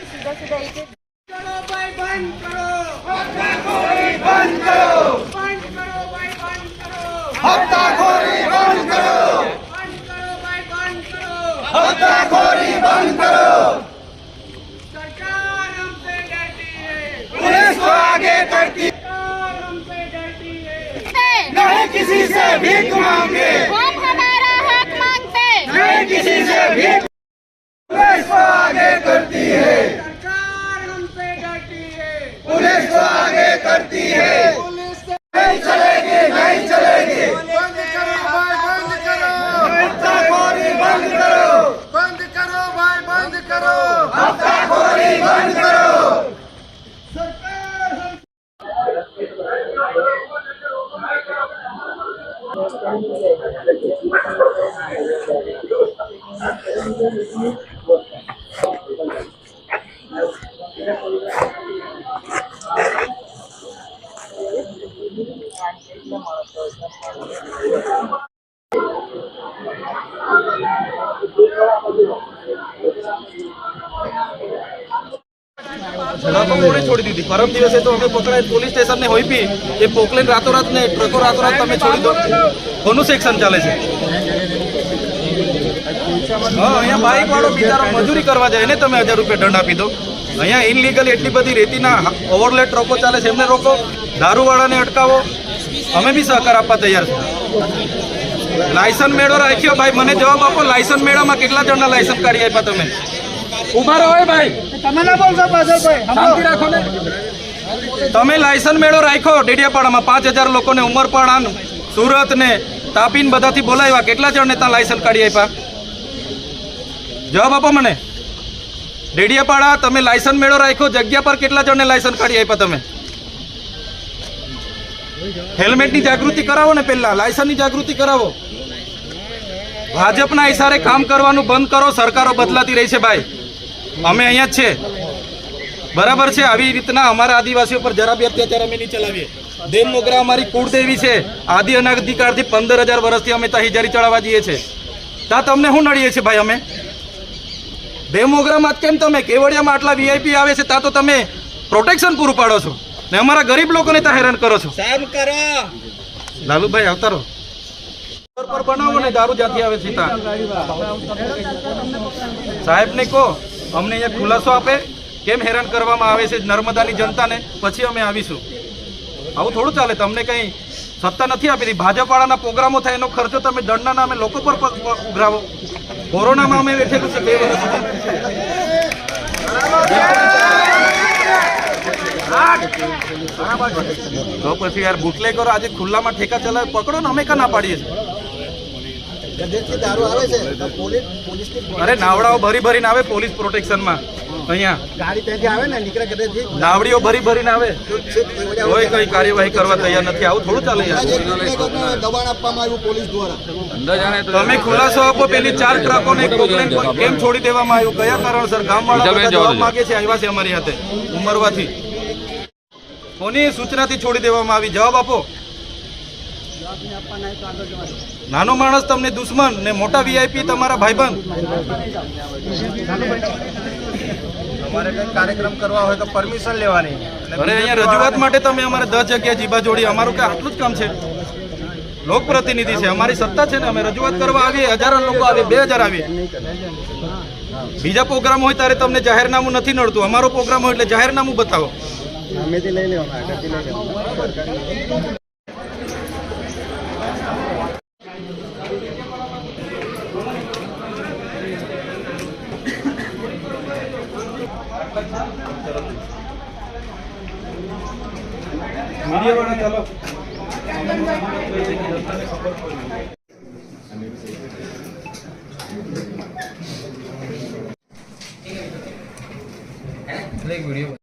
सीधा सीधा एक करो भाई बंद करो हफ्ताखोरी बंद करो बंद करो भाई बंद करो हफ्ताखोरी बंद करो बंद करो भाई बंद करो हफ्ताखोरी बंद करो सरकार हमसे डरती है पुलिस को आगे करती सरकार हमसे डरती है नहीं किसी से भीख मांगे हम हमारा हक मांगते नहीं किसी से भीख पुलिस को आगे करती है सरकार हमसे डरती है पुलिस को आगे करती है पुलिस से नहीं चलेगी नहीं चलेगी बंद करो भाई बंद करो हफ्ताखोरी बंद करो बंद करो भाई बंद करो हफ्ताखोरी बंद करो सरकार हम छोड़ी दी थी परम दिवसे तो हमें पकड़ा पुलिस स्टेशन ने होई पी ये पोकलेन रातों रात ने ट्रको रातों रात તમે છોડી દો કોનું સેક્શન ચાલે છે હા અહીંયા બાઇક વાળો બિચારો મજૂરી કરવા જાય ને તમે 1000 રૂપિયા દંડ આપી દો અહીંયા ઇનલીગલ એટલી બધી રેતીના ઓવરલેટ ટ્રકો ચાલે છે એમને રોકો દારૂવાળાને અટકાવો અમે બી સહકાર આપવા તૈયાર છે લાયસન્સ મેળો રાખ્યો ભાઈ મને જવાબ આપો લાયસન્સ મેળામાં કેટલા જણના લાયસન્સ કાઢી આપ્યા તમે ઉભા રહો ભાઈ તમે ના બોલશો પાછળ ભાઈ શાંતિ રાખો ને તમે લાયસન્સ મેળો રાખ્યો ડેડિયાપાડામાં 5000 લોકોને ઉમરપાડા સુરત ને તાપીને બધાથી બોલાવ્યા કેટલા જણને ત્યાં લાયસન્સ કાઢી આપ્યા જવાબ આપો મને ડેડિયાપાડા તમે લાયસન્સ મેળો રાખ્યો જગ્યા પર કેટલા જણને લાયસન્સ કાઢી આપ્યા તમે હેલ્મેટની જાગૃતિ કરાવો ને પહેલા લાયસન્સની જાગૃતિ કરાવો ભાજપના ઇશારે કામ કરવાનું બંધ કરો સરકારો બદલાતી રહી છે ભાઈ અમે અહીંયા જ છે બરાબર છે આવી રીતના અમારા આદિવાસીઓ પર જરા બી અત્યાચાર અમે નહીં ચલાવીએ દેવ મોગરા અમારી કુળદેવી છે આદિ અનાધિકારથી 15000 વર્ષથી અમે ત્યાં હિજારી ચડાવવા જઈએ છીએ ત્યાં તમને શું નડીએ છીએ ભાઈ અમે દેવ મોગરામાં કેમ તમે કેવડિયામાં આટલા વીઆઈપી આવે છે ત્યાં તો તમે પ્રોટેક્શન પૂરું પાડો છો ને અમારા ગરીબ લોકોને ત્યાં હેરાન કરો છો લાલુભાઈ આવતા રહો પર બનાવો ને દારૂ જ્યાંથી આવે છે ત્યાં સાહેબને કહો અમને અહીંયા ખુલાસો આપે કેમ હેરાન કરવામાં આવે છે નર્મદાની જનતાને પછી અમે આવીશું આવું થોડું ચાલે તમને કંઈ સત્તા નથી આપી હતી ભાજપવાળાના પ્રોગ્રામો થાય એનો ખર્ચો તમે દંડના નામે લોકો પર ઉઘરાવો કોરોનામાં અમે બેઠેલું છે 2 વર્ષ તો પછી યાર બુટલે કરો આજે ખુલ્લામાં ઠેકા ચલાવે પકડો ને અમે કાં ના પાડીએ છીએ અરે નાવડાઓ ભરી ભરીને આવે પોલીસ પ્રોટેક્શનમાં અહીંયા નાવડીઓ ભરી ભરીને આવે કોઈ કઈ કાર્યવાહી કરવા તૈયાર નથી આવું થોડું ચાલે દબાણ આપવામાં આવ્યું પોલીસ દ્વારા તમે ખુલાસો આપો પેલી 4 ટ્રકોને પોકલેન કેમ છોડી દેવામાં આવ્યું કયા કારણસર ગામવાળા જવાબ માંગે છે આવ્યા છે અમારી હાથે ઉમરવાથી કોની સૂચનાથી છોડી દેવામાં આવી જવાબ આપો નાનો માણસ તમને દુશ્મન ને મોટા વીઆઈપી તમારા ભાઈબંધ તમારે કઈ કાર્યક્રમ કરવા હોય તો પરમિશન લેવાની અરે અહીંયા રજૂઆત માટે તમે અમારે 10 જગ્યા જીબા જોડી અમારું કે આટલું જ કામ છે લોકપ્રતિનિધિ છે અમારી સત્તા છે ને અમે રજૂઆત કરવા આવીએ 1000 લોકો આવે 2000 આવીએ બીજા પ્રોગ્રામ હોય ત્યારે તમને જાહેરનામું નથી નડતું અમારો પ્રોગ્રામ હોય એટલે જાહેરનામું બતાવો मीडिया वाला चलो वीडियो